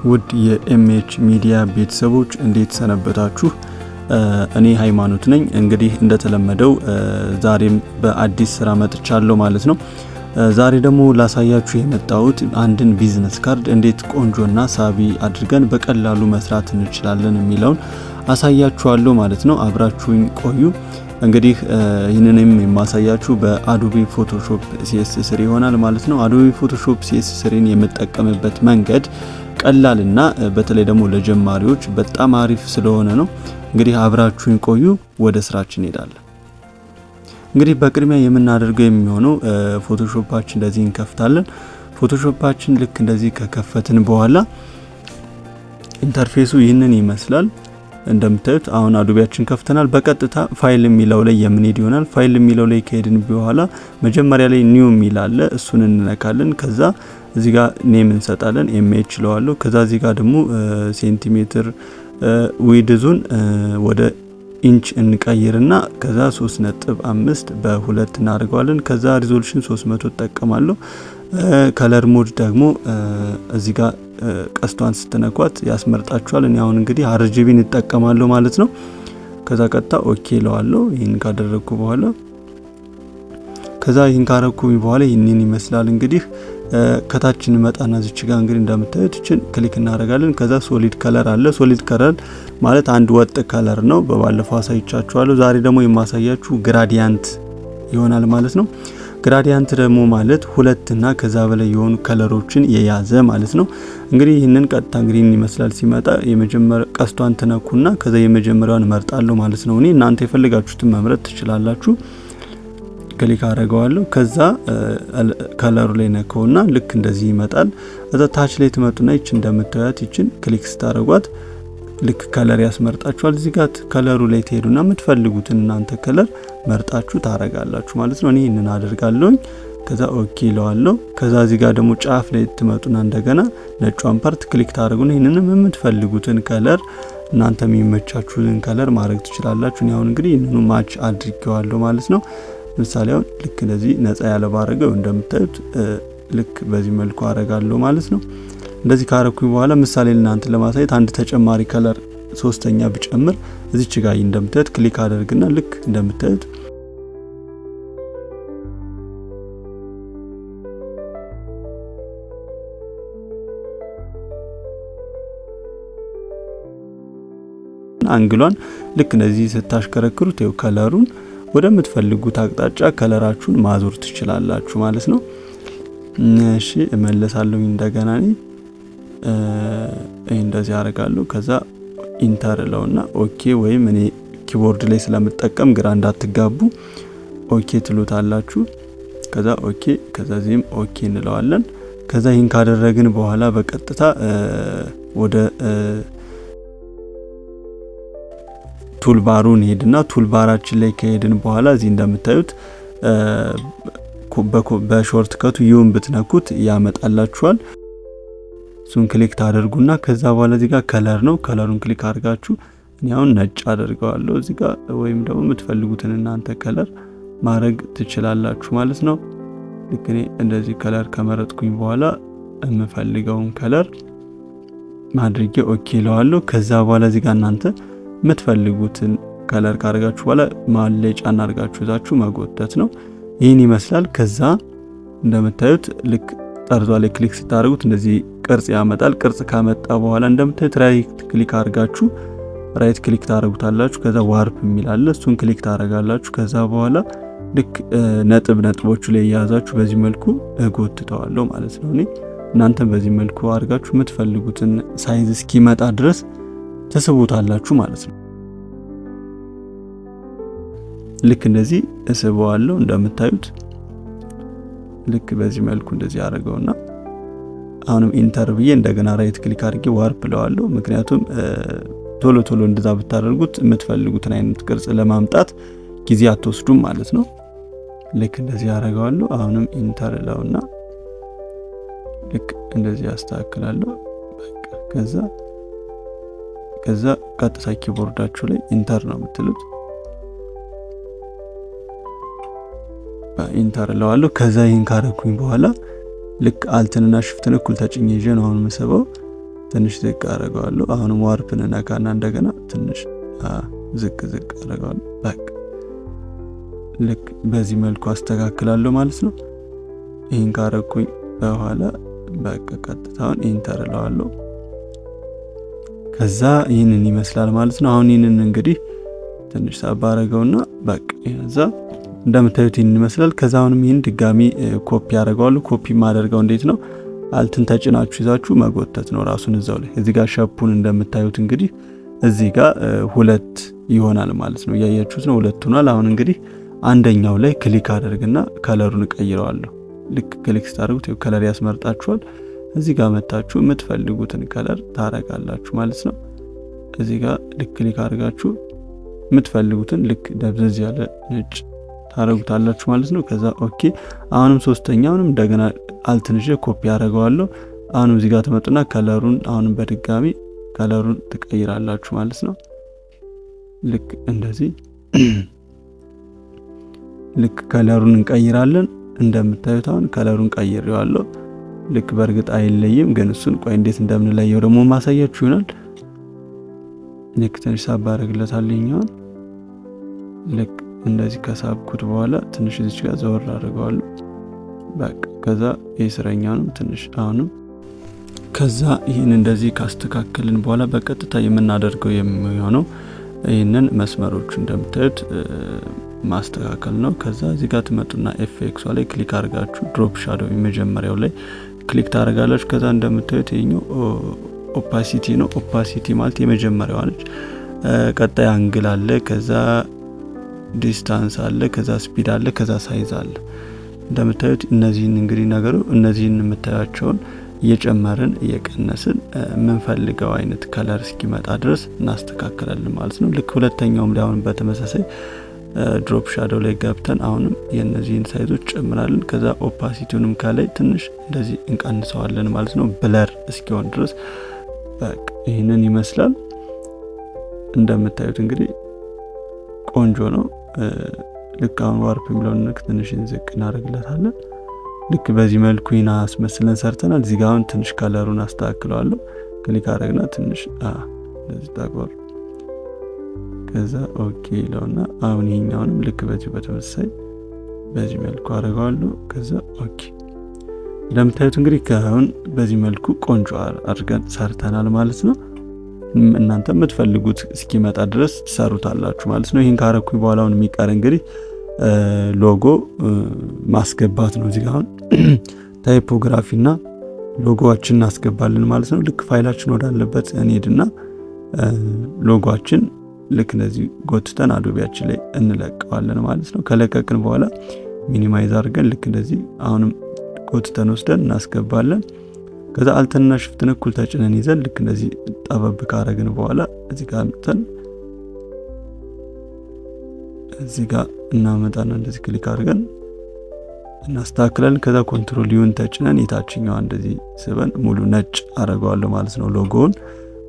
ውድ የኤምኤች ሚዲያ ቤተሰቦች እንዴት ሰነበታችሁ? እኔ ሃይማኖት ነኝ። እንግዲህ እንደተለመደው ዛሬም በአዲስ ስራ መጥቻለሁ ማለት ነው። ዛሬ ደግሞ ላሳያችሁ የመጣሁት አንድን ቢዝነስ ካርድ እንዴት ቆንጆና ሳቢ አድርገን በቀላሉ መስራት እንችላለን የሚለውን አሳያችኋለሁ ማለት ነው። አብራችሁኝ ቆዩ። እንግዲህ ይህንንም የማሳያችሁ በአዶቤ ፎቶሾፕ CS3 ይሆናል ማለት ነው። አዶቤ ፎቶሾፕ CS3ን የምጠቀምበት መንገድ ቀላልና በተለይ ደግሞ ለጀማሪዎች በጣም አሪፍ ስለሆነ ነው። እንግዲህ አብራችሁኝ ቆዩ። ወደ ስራችን እንሄዳለን። እንግዲህ በቅድሚያ የምናደርገው የሚሆነው ፎቶሾፓችን እንደዚህ እንከፍታለን። ፎቶሾፓችን ልክ እንደዚህ ከከፈትን በኋላ ኢንተርፌሱ ይህንን ይመስላል። እንደምታዩት አሁን አዶቤያችን ከፍተናል። በቀጥታ ፋይል የሚለው ላይ የምንሄድ ይሆናል። ፋይል የሚለው ላይ ከሄድን በኋላ መጀመሪያ ላይ ኒው የሚል አለ፣ እሱን እንነካለን። ከዛ እዚህ ጋር ኔም እንሰጣለን፣ ኤምኤች ለዋለሁ። ከዛ እዚህ ጋር ደግሞ ሴንቲሜትር ዊድዙን ወደ ኢንች እንቀይርና ከዛ 3.5 በ2 እናደርገዋለን። ከዛ ሪዞሉሽን 300 ተጠቀማለሁ። ከለር ሞድ ደግሞ እዚህ ጋር ቀስቷን ስትነኳት ያስመርጣችኋል። እኔ አሁን እንግዲህ RGB እንጠቀማለሁ ማለት ነው። ከዛ ቀጥታ ኦኬ ለዋለሁ። ይሄን ካደረኩ በኋላ ከዛ ይሄን ካረኩኝ በኋላ ይሄንን ይመስላል። እንግዲህ ከታችን መጣና እዚች ጋር እንግዲህ እንደምታዩት እቺን ክሊክ እናደርጋለን። ከዛ ሶሊድ ከለር አለ። ሶሊድ ከለር ማለት አንድ ወጥ ከለር ነው። በባለፈው አሳይቻችኋለሁ። ዛሬ ደግሞ የማሳያችሁ ግራዲያንት ይሆናል ማለት ነው። ግራዲያንት ደግሞ ማለት ሁለትና ከዛ በላይ የሆኑ ከለሮችን የያዘ ማለት ነው። እንግዲህ ይህንን ቀጥታ እንግዲህ ይመስላል ሲመጣ የመጀመሪያ ቀስቷን ትነኩና ከዛ የመጀመሪያውን መርጣለሁ ማለት ነው። እኔ እናንተ የፈለጋችሁትን መምረጥ ትችላላችሁ። ክሊክ አደርገዋለሁ። ከዛ ከለሩ ላይ ነከውና ልክ እንደዚህ ይመጣል። እዛ ታች ላይ ትመጡና ይች እንደምታዩት ይችን ክሊክ ስታደርጓት ልክ ከለር ያስመርጣችኋል። እዚህ ጋር ከለሩ ላይ ትሄዱና የምትፈልጉትን እናንተ ከለር መርጣችሁ ታረጋላችሁ ማለት ነው። እኔ ይሄንን አደርጋለሁኝ። ከዛ ኦኬ ለዋለሁ። ከዛ እዚህ ጋር ደግሞ ጫፍ ላይ ትመጡና እንደገና ነጯን ፓርት ክሊክ ታደርጉና ይሄንንም የምትፈልጉትን ከለር እናንተ የሚመቻችሁን ከለር ማድረግ ትችላላችሁ። እኔ አሁን እንግዲህ ይሄንኑ ማች አድርጌዋለሁ ማለት ነው። ምሳሌ አሁን ልክ እንደዚህ ነፃ ያለ ባረገው እንደምታዩት ልክ በዚህ መልኩ አረጋለሁ ማለት ነው። እንደዚህ ካረኩኝ በኋላ ምሳሌ ለእናንተ ለማሳየት አንድ ተጨማሪ ከለር ሶስተኛ ብጨምር እዚች ጋር እንደምታዩት ክሊክ አደርግና ልክ እንደምታዩት አንግሏን ልክ እንደዚህ ስታሽከረክሩት ይኸው ከለሩን ወደምትፈልጉት አቅጣጫ ከለራችሁን ማዞር ትችላላችሁ ማለት ነው። እሺ እመለሳለሁ እንደገና እንደዚህ አደርጋለሁ። ከዛ ኢንተር ለውና ኦኬ ወይም እኔ ኪቦርድ ላይ ስለምጠቀም ግራ እንዳትጋቡ ኦኬ ትሉታላችሁ። ከዛ ኦኬ ከዛ ዚህም ኦኬ እንለዋለን። ከዛ ይሄን ካደረግን በኋላ በቀጥታ ወደ ቱልባሩን ሄድና ቱልባራችን ላይ ከሄድን በኋላ እዚህ እንደምታዩት በሾርት ከቱ ዩን ብትነኩት ያመጣላችኋል። እሱን ክሊክ ታደርጉና ከዛ በኋላ እዚህ ጋር ከለር ነው። ከለሩን ክሊክ አድርጋችሁ እኔ አሁን ነጭ አደርገዋለሁ እዚህ ጋር ወይም ደግሞ የምትፈልጉትን እናንተ ከለር ማድረግ ትችላላችሁ ማለት ነው። ልክ እኔ እንደዚህ ከለር ከመረጥኩኝ በኋላ የምፈልገውን ከለር ማድረግ ኦኬ ለዋለሁ። ከዛ በኋላ እዚህ ጋር እናንተ የምትፈልጉትን ከለር ካደረጋችሁ በኋላ መሀል ላይ ጫና አድርጋችሁ ይዛችሁ መጎተት ነው። ይህን ይመስላል። ከዛ እንደምታዩት ልክ ጠርዟ ላይ ክሊክ ስታደርጉት እንደዚህ ቅርጽ ያመጣል። ቅርጽ ካመጣ በኋላ እንደምታዩት ራይት ክሊክ አድርጋችሁ ራይት ክሊክ ታደርጉታላችሁ። ከዛ ዋርፕ የሚል አለ፣ እሱን ክሊክ ታደርጋላችሁ። ከዛ በኋላ ልክ ነጥቦቹ ላይ ያያዛችሁ በዚህ መልኩ እጎትተዋለሁ ማለት ነው። እኔ እናንተም በዚህ መልኩ አድርጋችሁ የምትፈልጉትን ሳይዝ እስኪመጣ ድረስ ተስቡታላችሁ ማለት ነው። ልክ እንደዚህ እስበዋለሁ እንደምታዩት ልክ በዚህ መልኩ እንደዚህ አደረገውና አሁንም ኢንተር ብዬ እንደገና ራይት ክሊክ አድርጌ ዋርፕ ለዋለሁ። ምክንያቱም ቶሎ ቶሎ እንደዛ ብታደርጉት የምትፈልጉትን አይነት ቅርጽ ለማምጣት ጊዜ አትወስዱም ማለት ነው። ልክ እንደዚህ አደረገዋለሁ። አሁንም ኢንተር ለውና ልክ እንደዚህ አስተካክላለሁ። በቃ ከዛ ቀጥታ ኪቦርዳችሁ ላይ ኢንተር ነው የምትሉት። ኢንተር ለዋለሁ። ከዛ ይሄን ካረኩኝ በኋላ ልክ አልትንና ሽፍትን እኩል ተጭኜ ይዤ ነው አሁን መስበው ትንሽ ዝቅ አደርገዋለሁ። አሁንም ዋርፕን ነካና እንደገና ትንሽ ዝቅ አደርገዋለሁ። በቃ ልክ በዚህ መልኩ አስተካክላለሁ ማለት ነው። ይህን ካረኩኝ በኋላ በቃ ቀጥታውን ኢንተር እለዋለሁ። ከዛ ይህንን ይመስላል ማለት ነው። አሁን ይህንን እንግዲህ ትንሽ ሳብ አደረገውና በቃ ከዛ እንደምታዩት ይህንን ይመስላል። ከዛ አሁንም ይህን ድጋሚ ኮፒ አደርገዋለሁ። ኮፒ ማደርገው እንዴት ነው? አልትን ተጭናችሁ ይዛችሁ መጎተት ነው ራሱን እዛው ላይ። እዚህ ጋር ሸፑን እንደምታዩት እንግዲህ እዚህ ጋር 2 ይሆናል ማለት ነው። እያያችሁት ነው 2 ሆኗል። አሁን እንግዲህ አንደኛው ላይ ክሊክ አደርግና ከለሩን ቀይረዋለሁ። ልክ ክሊክ ስታደርጉት ከለር ያስመርጣችኋል። እዚህ ጋር መታችሁ የምትፈልጉትን ከለር ታረጋላችሁ ማለት ነው። እዚህ ጋር ልክ ክሊክ አድርጋችሁ የምትፈልጉትን ልክ ደብዘዝ ያለ ነጭ ታረጉታላችሁ ማለት ነው። ከዛ ኦኬ። አሁንም ሶስተኛውንም እንደገና አልትንሽ ኮፒ አደርገዋለሁ። አሁንም እዚህ ጋር ተመጡና ከለሩን አሁንም በድጋሚ ከለሩን ትቀይራላችሁ ማለት ነው። ልክ እንደዚህ ልክ ከለሩን እንቀይራለን። እንደምታዩት አሁን ከለሩን ቀይሬዋለሁ። ልክ በእርግጥ አይለይም፣ ግን እሱን ቆይ እንዴት እንደምንለየው ደግሞ ማሳያችሁ ይሆናል። ልክ ትንሽ ሳብ አደርግለታለሁ። ልክ እንደዚህ ከሳብኩት በኋላ ትንሽ እዚች ጋር ዘወር አድርገዋለሁ። በቃ ከዛ የስረኛውንም ትንሽ አሁንም ከዛ ይህን እንደዚህ ካስተካከልን በኋላ በቀጥታ የምናደርገው የሚሆነው ይህንን መስመሮቹ እንደምታዩት ማስተካከል ነው። ከዛ እዚህ ጋር ትመጡና ኤፌክሷ ላይ ክሊክ አድርጋችሁ ድሮፕ ሻዶው የመጀመሪያው ላይ ክሊክ ታደርጋላችሁ። ከዛ እንደምታዩት ይሄኛው ኦፓሲቲ ነው። ኦፓሲቲ ማለት የመጀመሪያዋ ነች። ቀጣይ አንግል አለ፣ ከዛ ዲስታንስ አለ፣ ከዛ ስፒድ አለ፣ ከዛ ሳይዝ አለ። እንደምታዩት እነዚህን እንግዲህ ነገሩ እነዚህን የምታያቸውን እየጨመርን እየቀነስን የምንፈልገው አይነት ከለር እስኪመጣ ድረስ እናስተካክላለን ማለት ነው። ልክ ሁለተኛውም ላይ አሁን በተመሳሳይ ድሮፕ ሻዶው ላይ ገብተን አሁንም የነዚህን ሳይዞች ጨምራለን። ከዛ ኦፓሲቲውንም ከላይ ትንሽ እንደዚህ እንቀንሰዋለን ማለት ነው፣ ብለር እስኪሆን ድረስ። በቃ ይህንን ይመስላል። እንደምታዩት እንግዲህ ቆንጆ ነው። ልክ አሁን ዋርፕ የሚለውን ትንሽ ዝቅ እናደርግለታለን። ልክ በዚህ መልኩ ይና አስመስለን ሰርተናል። እዚህ ጋር አሁን ትንሽ ከለሩን አስተካክለዋለሁ። ክሊክ አደረግና ትንሽ እንደዚህ ታቆር ከዛ ኦኬ ይለውና አሁን ይሄኛውንም ልክ በዚህ በተመሳሳይ በዚህ መልኩ አደርጋለሁ። ከዛ ኦኬ እንደምታዩት እንግዲህ ከአሁን በዚህ መልኩ ቆንጆ አድርገን ሰርተናል ማለት ነው። እናንተ የምትፈልጉት እስኪመጣ ድረስ ትሰሩታላችሁ ማለት ነው። ይሄን ካረኩኝ በኋላ አሁን የሚቀር እንግዲህ ሎጎ ማስገባት ነው። እዚህ ጋር አሁን ታይፖግራፊና ሎጎአችንን እናስገባለን ማለት ነው። ልክ ፋይላችን ወዳለበት እንሄድና ሎጎአችን ልክ እንደዚህ ጎትተን አዶቢያችን ላይ እንለቀዋለን ማለት ነው። ከለቀቅን በኋላ ሚኒማይዝ አድርገን ልክ እንደዚህ አሁንም ጎትተን ወስደን እናስገባለን። ከዛ አልተንና ሽፍትን እኩል ተጭነን ይዘን ልክ እንደዚህ ጠበብ ካረግን በኋላ እዚህ ጋር አምጥተን እዚህ ጋር እናመጣና እንደዚህ ክሊክ አድርገን እናስተካክላለን። ከዛ ኮንትሮል ዩን ተጭነን የታችኛው እንደዚህ ስበን ሙሉ ነጭ አረጋዋለሁ ማለት ነው። ሎጎውን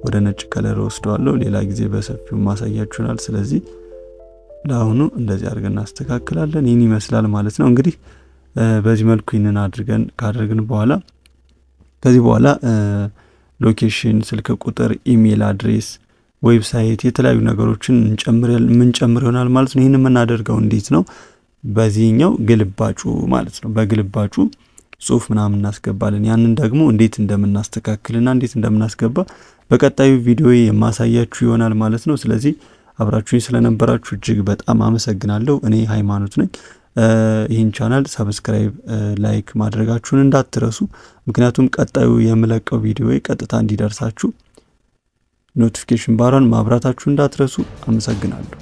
ወደ ነጭ ከለር ወስደዋለሁ። ሌላ ጊዜ በሰፊው ማሳያችሁናል። ስለዚህ ለአሁኑ እንደዚህ አድርገን እናስተካክላለን። ይህን ይመስላል ማለት ነው። እንግዲህ በዚህ መልኩ ይህንን አድርገን ካደረግን በኋላ ከዚህ በኋላ ሎኬሽን፣ ስልክ ቁጥር፣ ኢሜል አድሬስ፣ ዌብሳይት የተለያዩ ነገሮችን እንጨምር ይሆናል ማለት ነው። ይህን የምናደርገው እንዴት ነው? በዚህኛው ግልባጩ ማለት ነው። በግልባጩ ጽሁፍ ምናምን እናስገባለን። ያንን ደግሞ እንዴት እንደምናስተካክልና እንዴት እንደምናስገባ በቀጣዩ ቪዲዮ የማሳያችሁ ይሆናል ማለት ነው። ስለዚህ አብራችሁኝ ስለነበራችሁ እጅግ በጣም አመሰግናለሁ። እኔ ሃይማኖት ነኝ። ይህን ቻናል ሰብስክራይብ፣ ላይክ ማድረጋችሁን እንዳትረሱ። ምክንያቱም ቀጣዩ የምለቀው ቪዲዮ ቀጥታ እንዲደርሳችሁ ኖቲፊኬሽን ባሯን ማብራታችሁ እንዳትረሱ። አመሰግናለሁ።